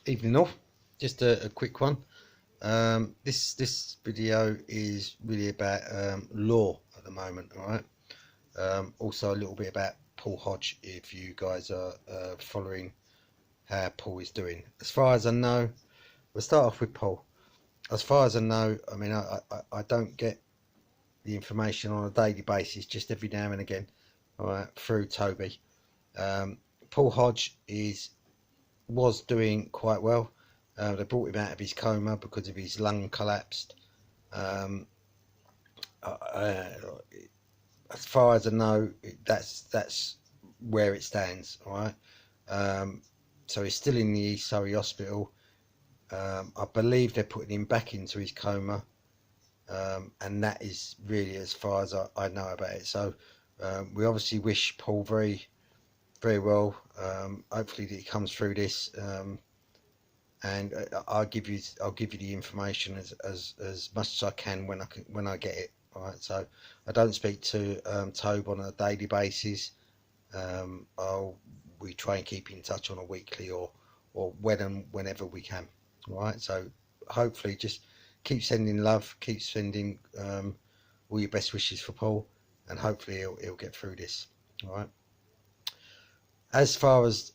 Evening all, just a quick one. This video is really about law at the moment, all right? Also a little bit about Paul Hodge, if you guys are following how Paul is doing. As far as I know, we'll start off with Paul. As far as I know, I mean, I don't get the information on a daily basis, just every now and again, all right, through Toby. Paul Hodge was doing quite well. They brought him out of his coma because of his lung collapsed. Um, as far as I know, that's where it stands. All right. So he's still in the East Surrey Hospital. I believe they're putting him back into his coma, and that is really as far as I know about it. So we obviously wish Paul very well. Hopefully that he comes through this. And I'll give you the information as much as I can when I get it. All right. So I don't speak to Tobe on a daily basis. We try and keep in touch on a weekly or whenever we can. All right. So hopefully just keep sending love, keep sending all your best wishes for Paul, and hopefully he'll get through this. All right. As far as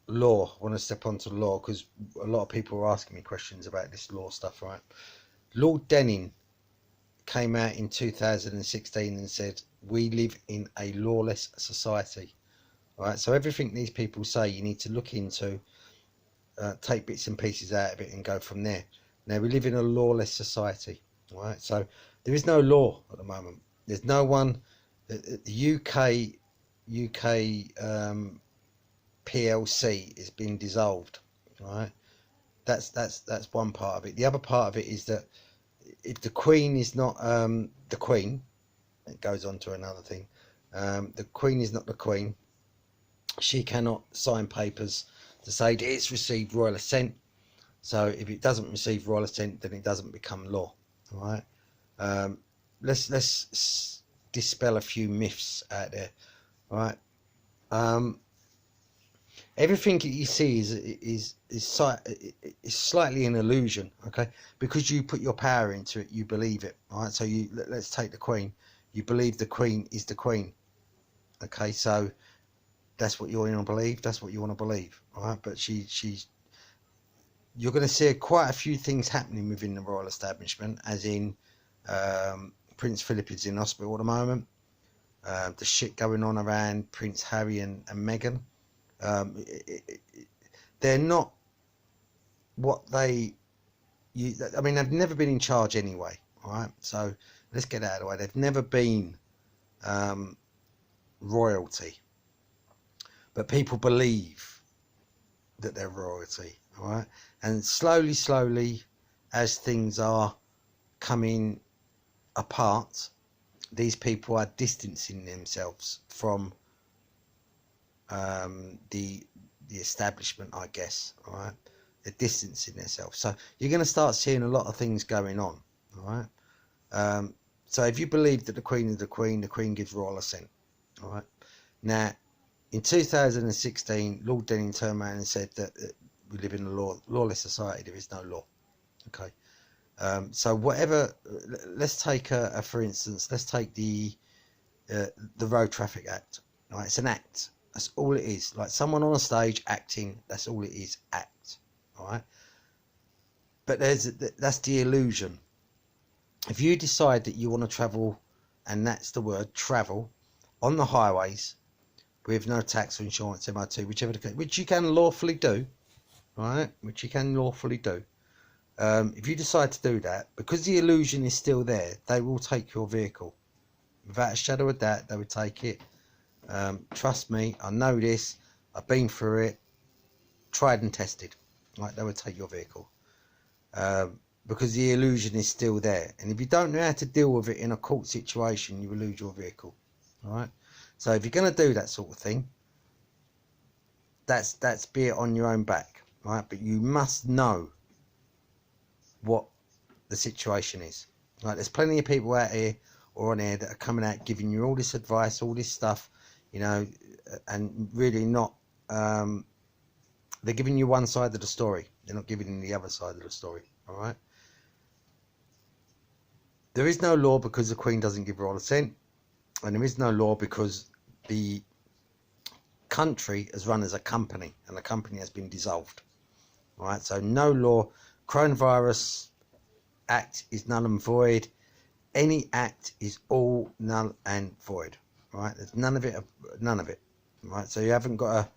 law, I want to step onto law because a lot of people are asking me questions about this law stuff, right? Lord Denning came out in 2016 and said we live in a lawless society. All right, so everything these people say you need to look into, take bits and pieces out of it and go from there. Now we live in a lawless society. All right, so there is no law at the moment. There's no one. The UK PLC is being dissolved. Right, that's one part of it. The other part of it is that if the Queen is not the Queen, it goes on to another thing. The Queen is not the Queen. She cannot sign papers to say that it's received royal assent. So if it doesn't receive royal assent, then it doesn't become law. All right. Let's dispel a few myths out there. All right. Everything that you see is slightly an illusion, okay? Because you put your power into it, you believe it. All right. So let's take the Queen. You believe the Queen is the Queen, okay? So that's what you want to believe. That's what you want to believe, all right? But you're going to see quite a few things happening within the royal establishment, as in Prince Philip is in hospital at the moment. The shit going on around Prince Harry and Meghan. They're not what I mean, they've never been in charge anyway. All right, so let's get that out of the way. They've never been royalty, but people believe that they're royalty. All right, and slowly, as things are coming apart, these people are distancing themselves from the establishment, I guess. All right, they're distancing themselves. So you're going to start seeing a lot of things going on. All right. So if you believe that the Queen is the Queen gives royal assent. All right. Now, in 2016, Lord Denning turned around and said that we live in a lawless society. There is no law. Okay. So whatever, let's take for instance, let's take the Road Traffic Act. All right, it's an act. That's all it is. Like someone on a stage acting. That's all it is. Act. All right. But that's the illusion. If you decide that you want to travel, and that's the word, travel, on the highways with no tax or insurance, MOT, whichever the case, which you can lawfully do, right? Which you can lawfully do. If you decide to do that, because the illusion is still there, they will take your vehicle. Without a shadow of doubt, they would take it. Trust me, I know this. I've been through it, tried and tested. Right, they would take your vehicle because the illusion is still there. And if you don't know how to deal with it in a court situation, you will lose your vehicle. All right. So if you're going to do that sort of thing, that's be it on your own back. Right. But you must know what the situation is. Right. There's plenty of people out here or on here that are coming out giving you all this advice, all this stuff, you know, and really not they're They're giving you one side of the story. They're not giving you the other side of the story. All right. There is no law because the Queen doesn't give royal assent, and there is no law because the country is run as a company, and the company has been dissolved. All right. So no law. Coronavirus Act is null and void. Any act is all null and void. Right? There's none of it. None of it. Right. So you haven't got a.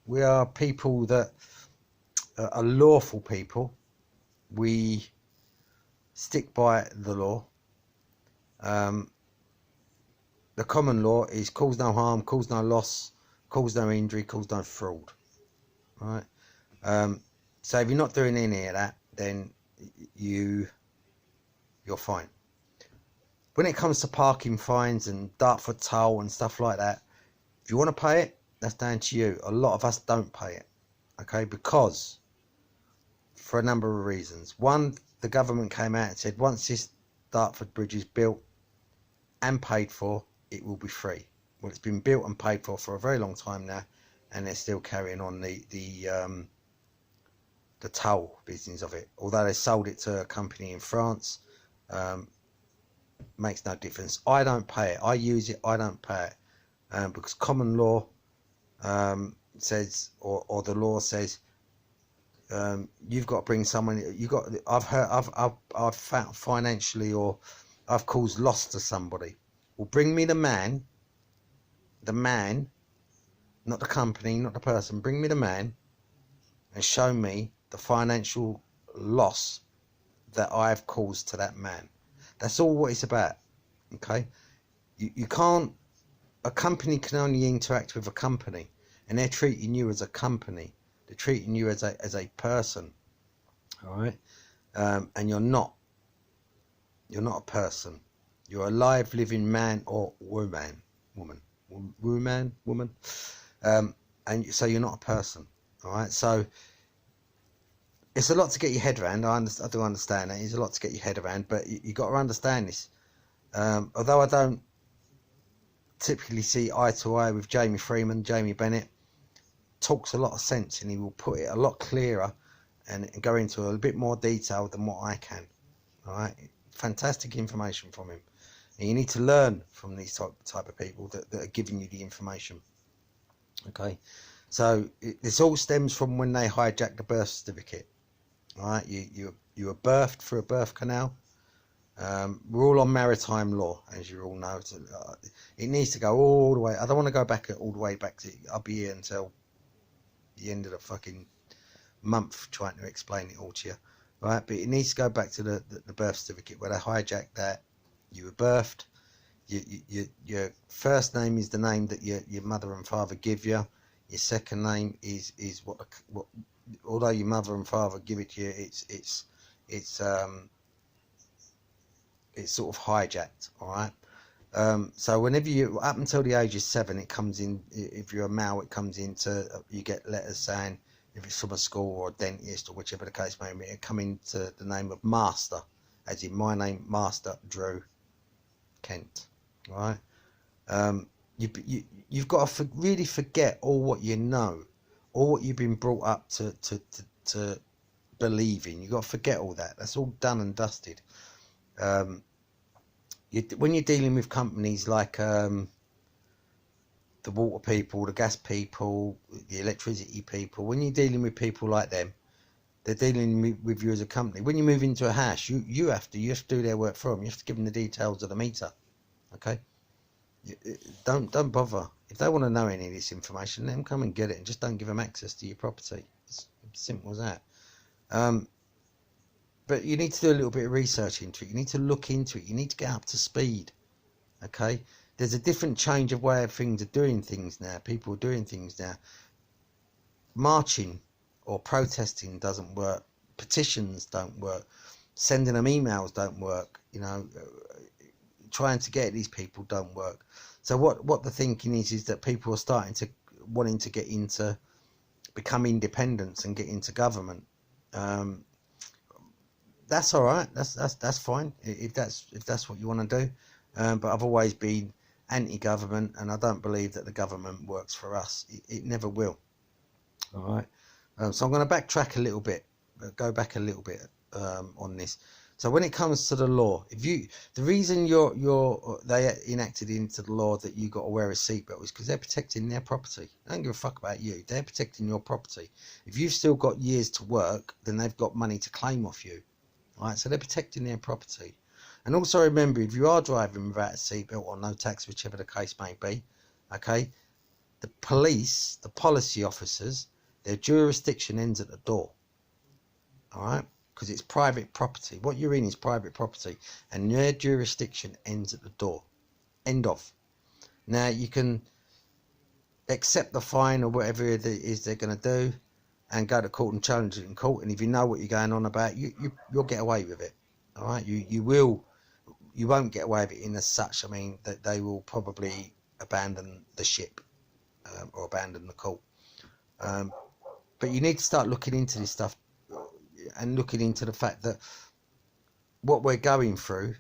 We are people that are lawful people. We stick by the law. The common law is cause no harm, cause no loss, cause no injury, cause no fraud. Right. So if you're not doing any of that, then you're fine. When it comes to parking fines and Dartford toll and stuff like that, if you want to pay it, that's down to you. A lot of us don't pay it, okay, because for a number of reasons. One, the government came out and said once this Dartford bridge is built and paid for, it will be free. Well, it's been built and paid for a very long time now, and they're still carrying on the toll business of it. Although they sold it to a company in France, makes no difference. I don't pay it. I use it. I don't pay it because common law says, or the law says, you've got to bring someone. I've found financially, or I've caused loss to somebody. Well, bring me the man, not the company, not the person. Bring me the man, and show me the financial loss that I've caused to that man. That's all what it's about. Okay, you can't. A company can only interact with a company, and they're treating you as a company. They're treating you as a person. All right, and you're not. You're not a person. You're a live, living man or woman. And so you're not a person. All right, so it's a lot to get your head around. I do understand that. It's a lot to get your head around, but you got to understand this. Although I don't typically see eye to eye with Jamie Freeman, Jamie Bennett talks a lot of sense, and he will put it a lot clearer and go into a bit more detail than what I can. All right, fantastic information from him. And you need to learn from these type of people that are giving you the information. Okay, so this all stems from when they hijacked the birth certificate. All right, you were birthed through a birth canal. We're all on maritime law, as you all know. It needs to go all the way. I don't want to go back all the way back to. I'll be here until the end of the fucking month trying to explain it all to you, right? But it needs to go back to the birth certificate where they hijacked that. You were birthed. Your first name is the name that your mother and father give you. Your second name is what although your mother and father give it to you, it's sort of hijacked. All right. So whenever you, up until the age of 7, it comes in. If you're a male, it comes into. You get letters saying, if it's from a school or a dentist or whichever the case may be, it come into the name of Master, as in my name, Master Drew Kent. All right. You've got to really forget all what you know, all what you've been brought up to believe in. You've got to forget all that. That's all done and dusted. When you're dealing with companies like the water people, the gas people, the electricity people, when you're dealing with people like them, they're dealing with you as a company. When you move into a house, you have to do their work for them. You have to give them the details of the meter. Okay. Don't bother. If they want to know any of this information, let them come and get it, and just don't give them access to your property. It's simple as that. But you need to do a little bit of research into it. You need to look into it. You need to get up to speed. Okay? There's a different change of way of things are doing things now. People are doing things now. Marching or protesting doesn't work. Petitions don't work. Sending them emails don't work. You know, trying to get these people don't work. So what the thinking is that people are wanting to get into, become independents and get into government. That's all right. That's fine if that's what you want to do. But I've always been anti-government, and I don't believe that the government works for us. It never will. All right. So I'm going to backtrack a little bit, go back a little bit on this. So when it comes to the law, the reason they enacted into the law that you got to wear a seatbelt is because they're protecting their property. They don't give a fuck about you. They're protecting your property. If you've still got years to work, then they've got money to claim off you. All right. So they're protecting their property. And also remember, if you are driving without a seatbelt or no tax, whichever the case may be, okay, the police, the policy officers, their jurisdiction ends at the door. All right, because it's private property. What you're in is private property, and their jurisdiction ends at the door. End of. Now you can accept the fine or whatever it is they're going to do, and go to court and challenge it in court. And if you know what you're going on about, you'll get away with it. All right, you won't get away with it in as such. I mean, that they will probably abandon the ship or abandon the court. But you need to start looking into this stuff and looking into the fact that what we're going through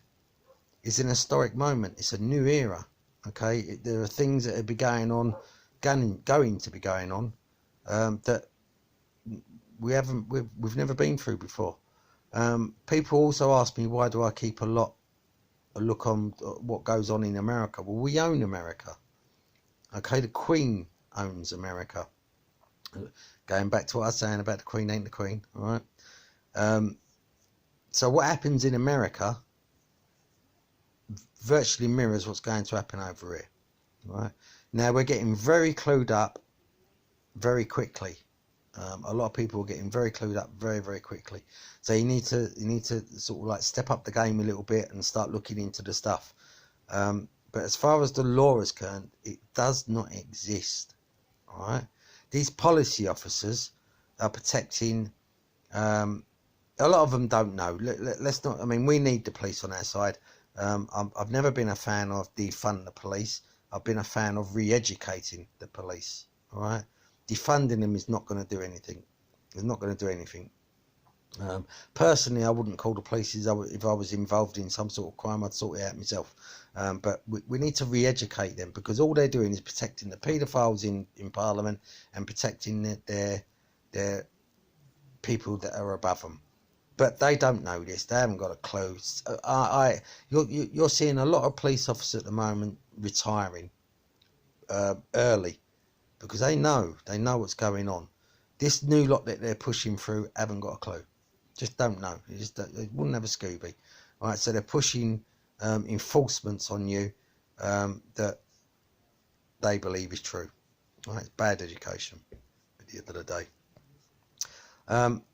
is an historic moment. It's a new era. Okay, there are things that will be going to be going on that we've never been through before. People also ask me, why do I keep a look on what goes on in America? Well, we own America. Okay, the Queen owns America. Going back to what I was saying about the Queen ain't the Queen, all right? So what happens in America virtually mirrors what's going to happen over here, right? Now we're getting very clued up very quickly. A lot of people are getting very clued up very, very quickly. So you need to sort of like step up the game a little bit and start looking into the stuff. But as far as the law is concerned, it does not exist, all right? These policy officers are protecting. A lot of them don't know. Let's not. I mean, we need the police on our side. I've never been a fan of defunding the police. I've been a fan of re-educating the police. All right, defunding them is not going to do anything. It's not going to do anything. Personally, I wouldn't call the police if I was involved in some sort of crime. I'd sort it out myself. But we need to re-educate them, because all they're doing is protecting the paedophiles in Parliament and protecting their people that are above them. But they don't know this. They haven't got a clue. You're seeing a lot of police officers at the moment retiring early because they know what's going on. This new lot that they're pushing through haven't got a clue. Just don't know. They wouldn't have a Scooby. All right, so they're pushing enforcements on you that they believe is true. All right, it's bad education at the end of the day.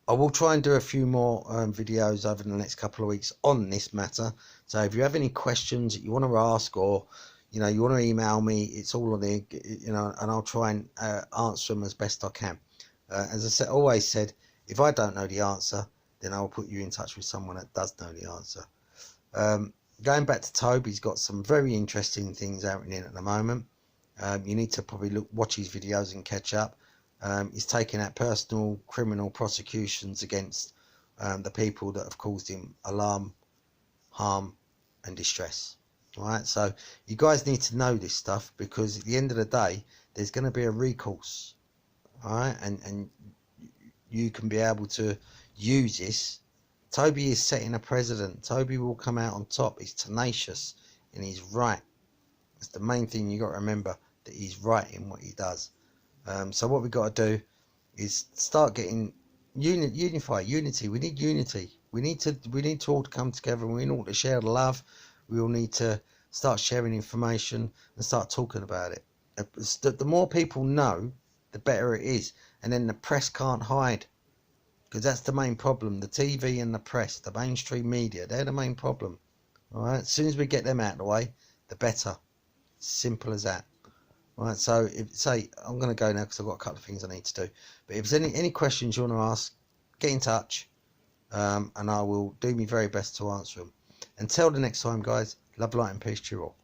I will try and do a few more videos over the next couple of weeks on this matter. So if you have any questions that you want to ask, or you want to email me, it's all on there, and I'll try and answer them as best I can. As I always said, if I don't know the answer, then I'll put you in touch with someone that does know the answer. Going back to Toby's got some very interesting things happening at the moment. You need to probably watch his videos and catch up. He's taking out personal criminal prosecutions against the people that have caused him alarm, harm and distress. Alright, so you guys need to know this stuff, because at the end of the day there's going to be a recourse. Alright, and you can be able to use this. Toby is setting a precedent. Toby will come out on top. He's tenacious and he's right. That's the main thing you got to remember, that he's right in what he does. So what we've got to do is start getting unity. We need unity. We need to all to come together, and we need all to share the love. We all need to start sharing information and start talking about it. The more people know, the better it is. And then the press can't hide, because that's the main problem. The TV and the press, the mainstream media, they're the main problem. All right. As soon as we get them out of the way, the better. Simple as that. Right, so I'm going to go now because I've got a couple of things I need to do. But if there's any questions you want to ask, get in touch, and I will do my very best to answer them. Until the next time, guys, love, light and peace to you all.